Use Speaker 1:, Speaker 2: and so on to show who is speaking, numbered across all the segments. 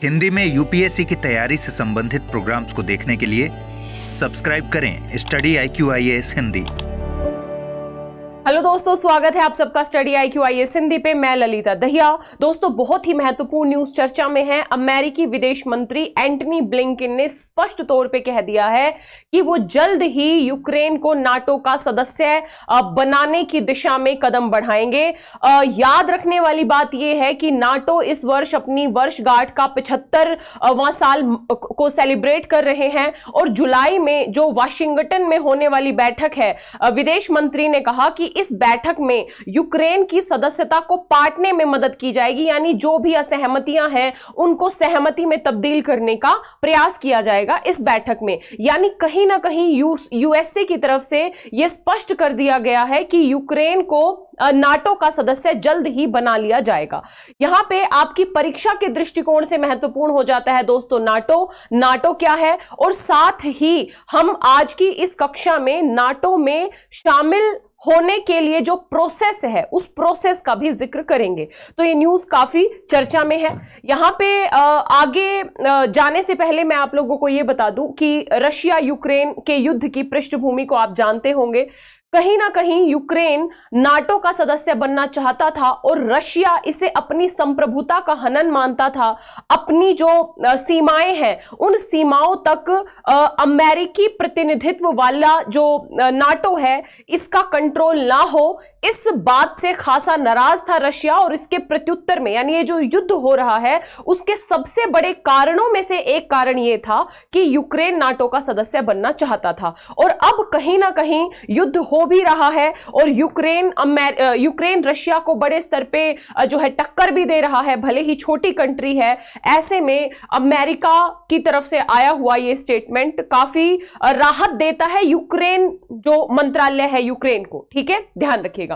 Speaker 1: हिंदी में यूपीएससी की तैयारी से संबंधित प्रोग्राम्स को देखने के लिए सब्सक्राइब करें study IQ IAS Hindi.
Speaker 2: Hello दोस्तों, स्वागत है आप सबका स्टडी IQ IAS हिंदी पे। मैं ललिता दहिया। दोस्तों, बहुत ही महत्वपूर्ण न्यूज चर्चा में है। अमेरिकी विदेश मंत्री एंटनी ब्लिंकन ने स्पष्ट तौर पे कह दिया है कि वो जल्द ही यूक्रेन को नाटो का सदस्य बनाने की दिशा में कदम बढ़ाएंगे। याद रखने वाली बात यह है कि नाटो इस वर्ष अपनी वर्षगांठ का 75वां साल को सेलिब्रेट कर रहे हैं और जुलाई में जो वाशिंगटन में होने वाली बैठक है, विदेश मंत्री ने कहा कि इस बैठक में यूक्रेन की सदस्यता को पाटने में मदद की जाएगी, यानी जो भी असहमतियां हैं उनको सहमति में तब्दील करने का प्रयास किया जाएगा इस बैठक में। यानी कहीं ना कहीं यूएसए की तरफ से यह स्पष्ट कर दिया गया है कि यूक्रेन को नाटो का सदस्य जल्द ही बना लिया जाएगा। यहां पे आपकी परीक्षा के दृष्टिकोण से महत्वपूर्ण हो जाता है दोस्तों नाटो क्या है, और साथ ही हम आज की इस कक्षा में नाटो में शामिल होने के लिए जो प्रोसेस है उस प्रोसेस का भी जिक्र करेंगे। तो ये न्यूज काफी चर्चा में है। यहां पे आगे जाने से पहले मैं आप लोगों को ये बता दूं कि रशिया यूक्रेन के युद्ध की पृष्ठभूमि को आप जानते होंगे। कहीं ना कहीं यूक्रेन नाटो का सदस्य बनना चाहता था और रशिया इसे अपनी संप्रभुता का हनन मानता था। अपनी जो सीमाएं हैं उन सीमाओं तक अमेरिकी प्रतिनिधित्व वाला जो नाटो है इसका कंट्रोल ना हो, इस बात से खासा नाराज था रशिया। और इसके प्रत्युत्तर में, यानी ये जो युद्ध हो रहा है उसके सबसे बड़े कारणों में से एक कारण ये था कि यूक्रेन नाटो का सदस्य बनना चाहता था। और अब कहीं ना कहीं युद्ध हो भी रहा है और यूक्रेन रशिया को बड़े स्तर पे जो है टक्कर भी दे रहा है, भले ही छोटी कंट्री है। ऐसे में अमेरिका की तरफ से आया हुआ ये स्टेटमेंट काफी राहत देता है यूक्रेन जो मंत्रालय है यूक्रेन को। ठीक है, ध्यान रखिएगा।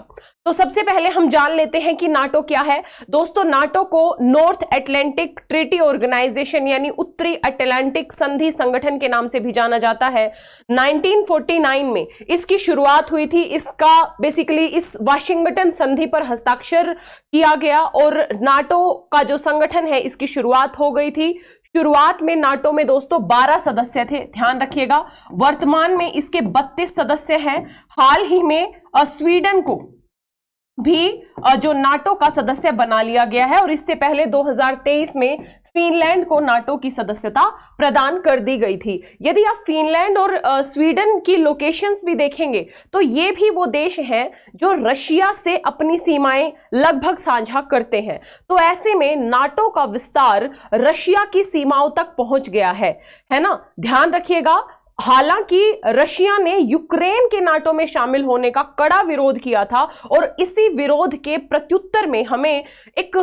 Speaker 2: तो सबसे पहले हम जान लेते हैं कि नाटो क्या है। दोस्तों, नाटो को नॉर्थ अटलांटिक ट्रीटी ऑर्गेनाइजेशन यानी उत्तरी अटलांटिक संधि संगठन के नाम से भी जाना जाता है। 1949 में इसकी शुरुआत हुई थी। इसका बेसिकली इस वाशिंगटन संधि पर हस्ताक्षर किया गया और नाटो का जो संगठन है इसकी शुरुआत हो गई थी। शुरुआत में नाटो में दोस्तों 12 सदस्य थे, ध्यान रखिएगा। वर्तमान में इसके 32 सदस्य हैं। हाल ही में स्वीडन को भी जो नाटो का सदस्य बना लिया गया है और इससे पहले 2023 में फिनलैंड को नाटो की सदस्यता प्रदान कर दी गई थी। यदि आप फिनलैंड और स्वीडन की लोकेशंस भी देखेंगे तो ये भी वो देश हैं जो रशिया से अपनी सीमाएं लगभग साझा करते हैं। तो ऐसे में नाटो का विस्तार रशिया की सीमाओं तक पहुंच गया है ना, ध्यान रखिएगा। हालांकि रशिया ने यूक्रेन के नाटो में शामिल होने का कड़ा विरोध किया था और इसी विरोध के प्रत्युत्तर में हमें एक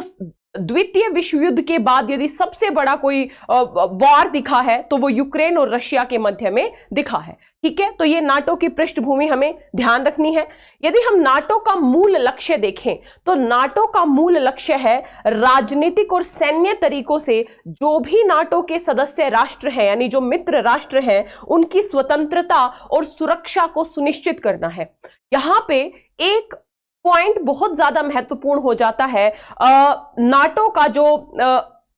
Speaker 2: द्वितीय विश्व युद्ध के बाद यदि सबसे बड़ा कोई वार दिखा है तो वो यूक्रेन और रशिया के मध्य में दिखा है। ठीक है, तो ये नाटो की पृष्ठभूमि हमें ध्यान रखनी है। यदि हम नाटो का मूल लक्ष्य देखें तो नाटो का मूल लक्ष्य है राजनीतिक और सैन्य तरीकों से जो भी नाटो के सदस्य राष्ट्र हैं, यानी जो मित्र राष्ट्र हैं, उनकी स्वतंत्रता और सुरक्षा को सुनिश्चित करना है। यहां पे एक पॉइंट बहुत ज्यादा महत्वपूर्ण हो जाता है। नाटो का जो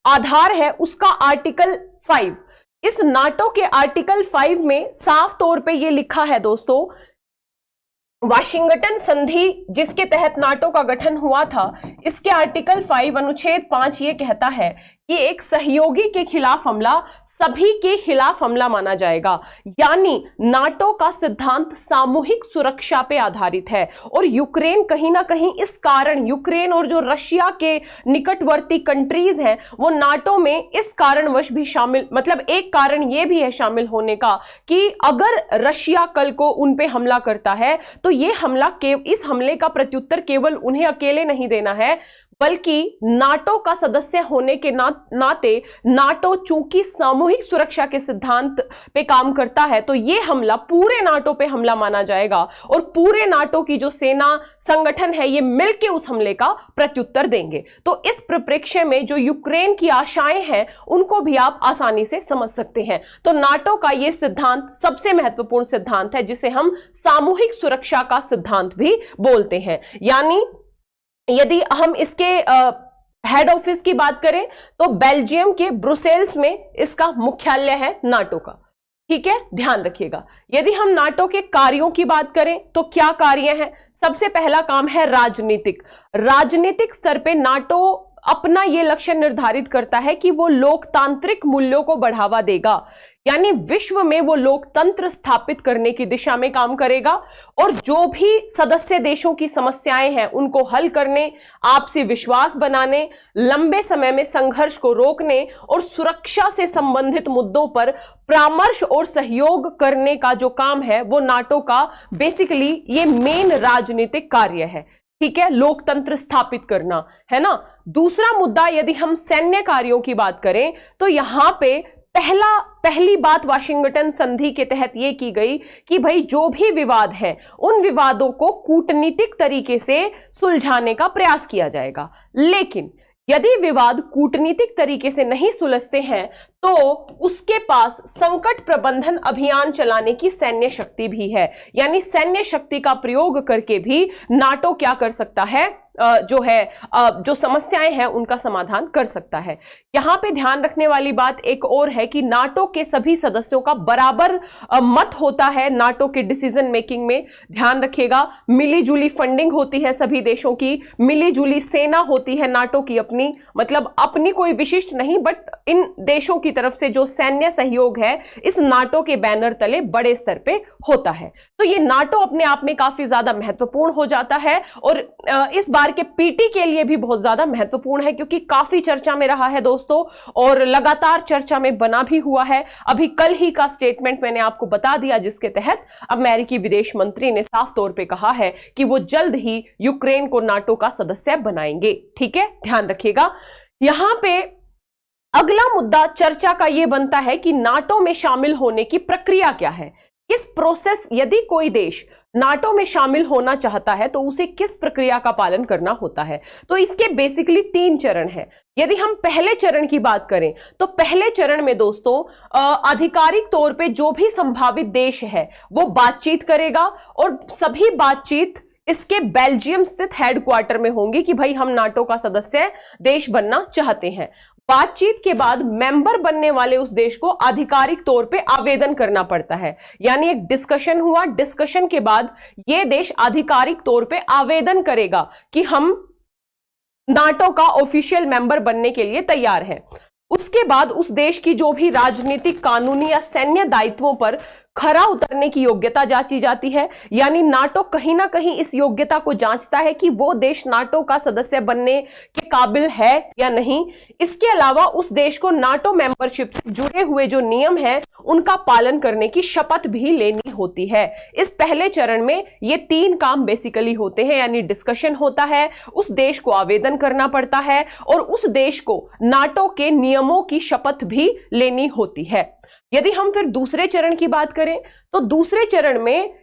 Speaker 2: आधार है उसका आर्टिकल 5। इस नाटो के आर्टिकल 5 में साफ तौर पे ये लिखा है दोस्तों, वाशिंगटन संधि जिसके तहत नाटो का गठन हुआ था, इसके आर्टिकल 5 अनुच्छेद 5 ये कहता है कि एक सहयोगी के खिलाफ हमला सभी के खिलाफ हमला माना जाएगा। यानी नाटो का सिद्धांत सामूहिक सुरक्षा पे आधारित है और यूक्रेन कहीं ना कहीं इस कारण, यूक्रेन और जो रशिया के निकटवर्ती कंट्रीज हैं वो नाटो में इस कारणवश भी शामिल, मतलब एक कारण ये भी है शामिल होने का कि अगर रशिया कल को उन पे हमला करता है तो ये हमला इस हमले का प्रत्युत्तर केवल उन्हें अकेले नहीं देना है, बल्कि नाटो का सदस्य होने के नाते नाटो चूंकि सामूहिक सुरक्षा के सिद्धांत पे काम करता है तो ये हमला पूरे नाटो पे हमला माना जाएगा और पूरे नाटो की जो सेना संगठन है ये मिलकर उस हमले का प्रत्युत्तर देंगे। तो इस परिप्रेक्ष्य में जो यूक्रेन की आशाएं हैं उनको भी आप आसानी से समझ सकते हैं। तो नाटो का ये सिद्धांत सबसे महत्वपूर्ण सिद्धांत है जिसे हम सामूहिक सुरक्षा का सिद्धांत भी बोलते हैं। यानी यदि हम इसके हेड ऑफिस की बात करें तो बेल्जियम के ब्रुसेल्स में इसका मुख्यालय है नाटो का। ठीक है, ध्यान रखिएगा। यदि हम नाटो के कार्यों की बात करें तो क्या कार्य हैं? सबसे पहला काम है राजनीतिक स्तर पे नाटो अपना यह लक्ष्य निर्धारित करता है कि वो लोकतांत्रिक मूल्यों को बढ़ावा देगा, यानी विश्व में वो लोकतंत्र स्थापित करने की दिशा में काम करेगा और जो भी सदस्य देशों की समस्याएं हैं उनको हल करने, आपसी विश्वास बनाने, लंबे समय में संघर्ष को रोकने और सुरक्षा से संबंधित मुद्दों पर परामर्श और सहयोग करने का जो काम है वो नाटो का बेसिकली ये मेन राजनीतिक कार्य है। ठीक है, लोकतंत्र स्थापित करना है ना। दूसरा मुद्दा, यदि हम सैन्य कार्यों की बात करें तो यहां पे पहली बात वाशिंगटन संधि के तहत यह की गई कि भाई जो भी विवाद है उन विवादों को कूटनीतिक तरीके से सुलझाने का प्रयास किया जाएगा। लेकिन यदि विवाद कूटनीतिक तरीके से नहीं सुलझते हैं तो उसके पास संकट प्रबंधन अभियान चलाने की सैन्य शक्ति भी है, यानी सैन्य शक्ति का प्रयोग करके भी नाटो क्या कर सकता है, जो समस्याएं हैं उनका समाधान कर सकता है। यहां पे ध्यान रखने वाली बात एक और है कि नाटो के सभी सदस्यों का बराबर मत होता है नाटो के डिसीजन मेकिंग में। ध्यान रखिएगा, मिलीजुली फंडिंग होती है सभी देशों की, मिलीजुली सेना होती है नाटो की अपनी, मतलब अपनी कोई विशिष्ट नहीं, बट इन देशों की तरफ से जो सैन्य सहयोग है इस नाटो के बैनर तले बड़े स्तर पे होता है। तो ये नाटो अपने आप में काफी ज्यादा महत्वपूर्ण हो जाता है और इस बार के पीटी के लिए भी बहुत ज्यादा महत्वपूर्ण है क्योंकि काफी चर्चा में रहा है दोस्तों और लगातार चर्चा में बना भी हुआ है। अभी कल ही का स्टेटमेंट मैंने आपको बता दिया जिसके तहत अमेरिकी विदेश मंत्री ने साफ तौर पे कहा है कि वो जल्द ही यूक्रेन को नाटो का सदस्य बनाएंगे। ठीक है, ध्यान रखिएगा। यहां पे अगला मुद्दा चर्चा का यह बनता है कि नाटो में शामिल होने की प्रक्रिया क्या है। इस प्रोसेस, यदि कोई देश नाटो में शामिल होना चाहता है तो उसे किस प्रक्रिया का पालन करना होता है। तो इसके बेसिकली 3 चरण हैं। यदि हम पहले चरण की बात करें तो पहले चरण में दोस्तों आधिकारिक तौर पे जो भी संभावित देश है वो बातचीत करेगा और सभी बातचीत इसके बेल्जियम स्थित हेडक्वार्टर में होंगी कि भाई हम नाटो का सदस्य देश बनना चाहते हैं। बातचीत के बाद मेंबर बनने वाले उस देश को आधिकारिक तौर पे आवेदन करना पड़ता है, यानी एक डिस्कशन हुआ, डिस्कशन के बाद यह देश आधिकारिक तौर पे आवेदन करेगा कि हम नाटो का ऑफिशियल मेंबर बनने के लिए तैयार हैं। उसके बाद उस देश की जो भी राजनीतिक, कानूनी या सैन्य दायित्वों पर खरा उतरने की योग्यता जांची जाती है, यानी नाटो कहीं ना कहीं इस योग्यता को जांचता है कि वो देश नाटो का सदस्य बनने के काबिल है या नहीं। इसके अलावा उस देश को नाटो मेंबरशिप से जुड़े हुए जो नियम हैं उनका पालन करने की शपथ भी लेनी होती है। इस पहले चरण में ये 3 काम बेसिकली होते हैं, यानी डिस्कशन होता है, उस देश को आवेदन करना पड़ता है और उस देश को नाटो के नियमों की शपथ भी लेनी होती है। यदि हम फिर दूसरे चरण की बात करें तो दूसरे चरण में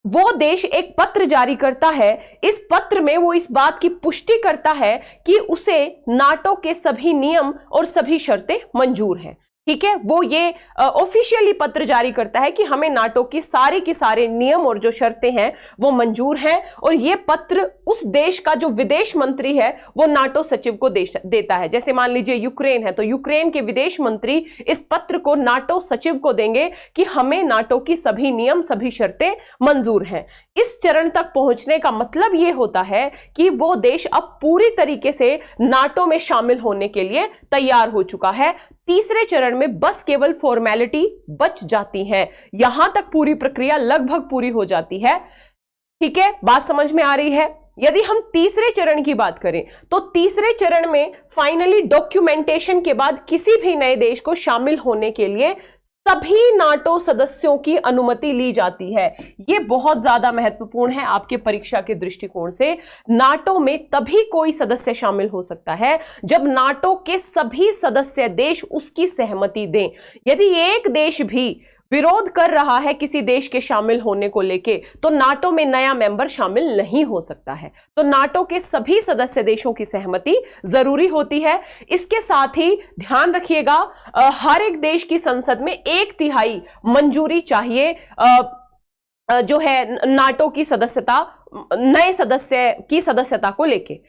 Speaker 2: वो देश एक पत्र जारी करता है। इस पत्र में वो इस बात की पुष्टि करता है कि उसे नाटो के सभी नियम और सभी शर्तें मंजूर हैं। ठीक है, वो ये ऑफिशियली पत्र जारी करता है कि हमें नाटो की सारे नियम और जो शर्तें हैं वो मंजूर हैं और ये पत्र उस देश का जो विदेश मंत्री है वो नाटो सचिव को देता है। जैसे मान लीजिए यूक्रेन है तो यूक्रेन के विदेश मंत्री इस पत्र को नाटो सचिव को देंगे कि हमें नाटो की सभी नियम, सभी शर्तें मंजूर हैं। इस चरण तक पहुंचने का मतलब ये होता है कि वो देश अब पूरी तरीके से नाटो में शामिल होने के लिए तैयार हो चुका है। तीसरे चरण में बस केवल फॉर्मेलिटी बच जाती है, यहां तक पूरी प्रक्रिया लगभग पूरी हो जाती है। ठीक है, बात समझ में आ रही है। यदि हम तीसरे चरण की बात करें तो तीसरे चरण में फाइनली डॉक्यूमेंटेशन के बाद किसी भी नए देश को शामिल होने के लिए सभी नाटो सदस्यों की अनुमति ली जाती है। यह बहुत ज्यादा महत्वपूर्ण है आपके परीक्षा के दृष्टिकोण से। नाटो में तभी कोई सदस्य शामिल हो सकता है जब नाटो के सभी सदस्य देश उसकी सहमति दें। यदि एक देश भी विरोध कर रहा है किसी देश के शामिल होने को लेके तो नाटो में नया मेंबर शामिल नहीं हो सकता है। तो नाटो के सभी सदस्य देशों की सहमति जरूरी होती है। इसके साथ ही ध्यान रखिएगा, हर एक देश की संसद में 1/3 मंजूरी चाहिए जो है नाटो की सदस्यता, नए सदस्य की सदस्यता को लेके।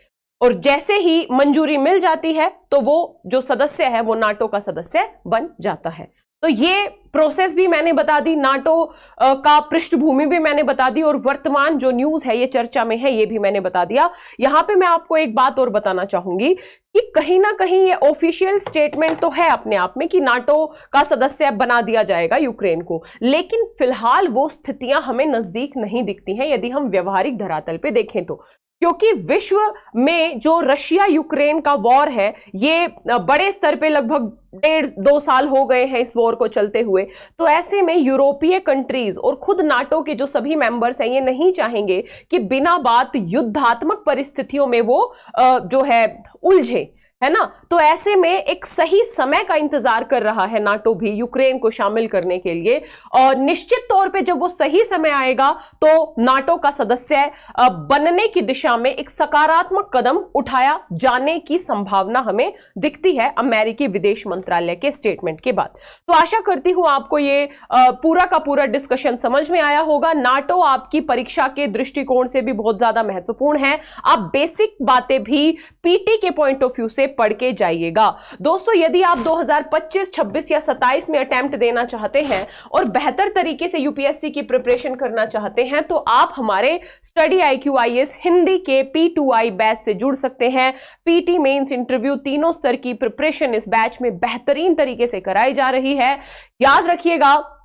Speaker 2: और जैसे ही मंजूरी मिल जाती है तो वो जो सदस्य है वो नाटो का सदस्य बन जाता है। तो ये प्रोसेस भी मैंने बता दी, नाटो का पृष्ठभूमि भी मैंने बता दी, और वर्तमान जो न्यूज है ये चर्चा में है ये भी मैंने बता दिया। यहां पे मैं आपको एक बात और बताना चाहूंगी कि कहीं ना कहीं ये ऑफिशियल स्टेटमेंट तो है अपने आप में कि नाटो का सदस्य बना दिया जाएगा यूक्रेन को, लेकिन फिलहाल वो स्थितियां हमें नजदीक नहीं दिखती हैं यदि हम व्यवहारिक धरातल पे देखें तो, क्योंकि विश्व में जो रशिया यूक्रेन का वॉर है ये बड़े स्तर पे लगभग 1.5-2 साल हो गए हैं इस वॉर को चलते हुए। तो ऐसे में यूरोपीय कंट्रीज और खुद नाटो के जो सभी मेंबर्स हैं ये नहीं चाहेंगे कि बिना बात युद्धात्मक परिस्थितियों में वो जो है उलझे, है ना। तो ऐसे में एक सही समय का इंतजार कर रहा है नाटो भी यूक्रेन को शामिल करने के लिए, और निश्चित तौर पे जब वो सही समय आएगा तो नाटो का सदस्य बनने की दिशा में एक सकारात्मक कदम उठाया जाने की संभावना हमें दिखती है अमेरिकी विदेश मंत्रालय के स्टेटमेंट के बाद। तो आशा करती हूं आपको ये पूरा का पूरा डिस्कशन समझ में आया होगा। नाटो आपकी परीक्षा के दृष्टिकोण से भी बहुत ज्यादा महत्वपूर्ण है। आप बेसिक बातें भी पीटी के पॉइंट ऑफ व्यू से पढ़ के जाइएगा। दोस्तों यदि आप 2025, 26 या 27 में अटेम्प्ट देना चाहते हैं और बेहतर तरीके से यूपीएससी की प्रिपरेशन करना चाहते हैं तो आप हमारे स्टडी IQ IAS हिंदी के P2I बैच से जुड़ सकते हैं। पीटी मेंस इंटरव्यू तीनों स्तर की प्रिपरेशन इस बैच में बेहतरीन तरीके से कराई जा रही है। याद रखिएगा,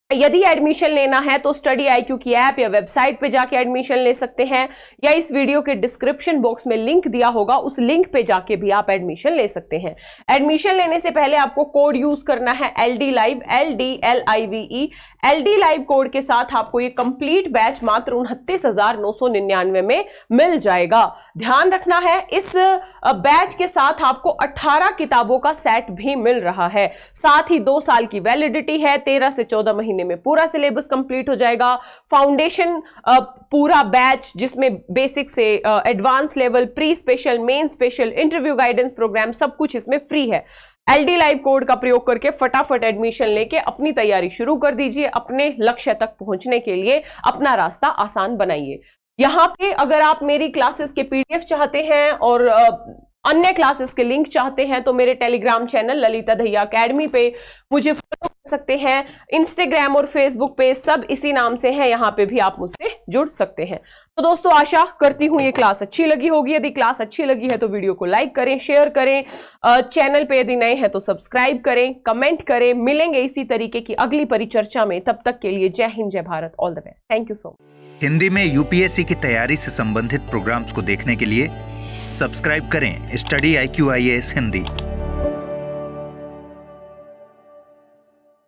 Speaker 2: यदि एडमिशन लेना है तो स्टडी IQ की ऐप या वेबसाइट पे जाके एडमिशन ले सकते हैं, या इस वीडियो के डिस्क्रिप्शन बॉक्स में लिंक दिया होगा उस लिंक पे जाके भी आप एडमिशन ले सकते हैं। एडमिशन लेने से पहले आपको कोड यूज करना है LD Live, LDLIVE। LD Live code के साथ आपको ये कंप्लीट बैच मात्र 29,999 में मिल जाएगा। ध्यान रखना है इस बैच के साथ आपको 18 किताबों का सेट भी मिल रहा है, साथ ही 2 साल की वैलिडिटी है। 13 से 14 महीने में पूरा सिलेबस कंप्लीट हो जाएगा। फाउंडेशन पूरा बैच जिसमें बेसिक से advance level, pre special, main special, interview guidance programme सब कुछ इसमें फ्री है। LD Live कोड का प्रयोग करके फटाफट एडमिशन लेके अपनी तैयारी शुरू कर दीजिए। अपने लक्ष्य तक पहुंचने के लिए अपना रास्ता आसान बनाइए। यहाँ पे अगर आप मेरी क्लासेस के PDF चाहते हैं और अन्य क्लासेस के लिंक चाहते हैं तो मेरे Telegram channel Lalita Dahiya academy पे मुझे फॉलो कर सकते हैं। इंस्टाग्राम और फेसबुक पे सब इसी नाम से है, यहाँ पे भी आप मुझसे जुड़ सकते हैं। तो दोस्तों आशा करती हूँ ये क्लास अच्छी लगी होगी। यदि क्लास अच्छी लगी है तो वीडियो को लाइक करें, शेयर करें, चैनल पे यदि नए हैं तो सब्सक्राइब करें, कमेंट करें। मिलेंगे इसी तरीके की अगली परिचर्चा में, तब तक के लिए जय हिंद, जय Bharat, all the best, thank you so much.
Speaker 1: Hindi में यूपीएससी की तैयारी से संबंधित प्रोग्राम्स को देखने के लिए सब्सक्राइब करें स्टडी IQ IAS हिंदी।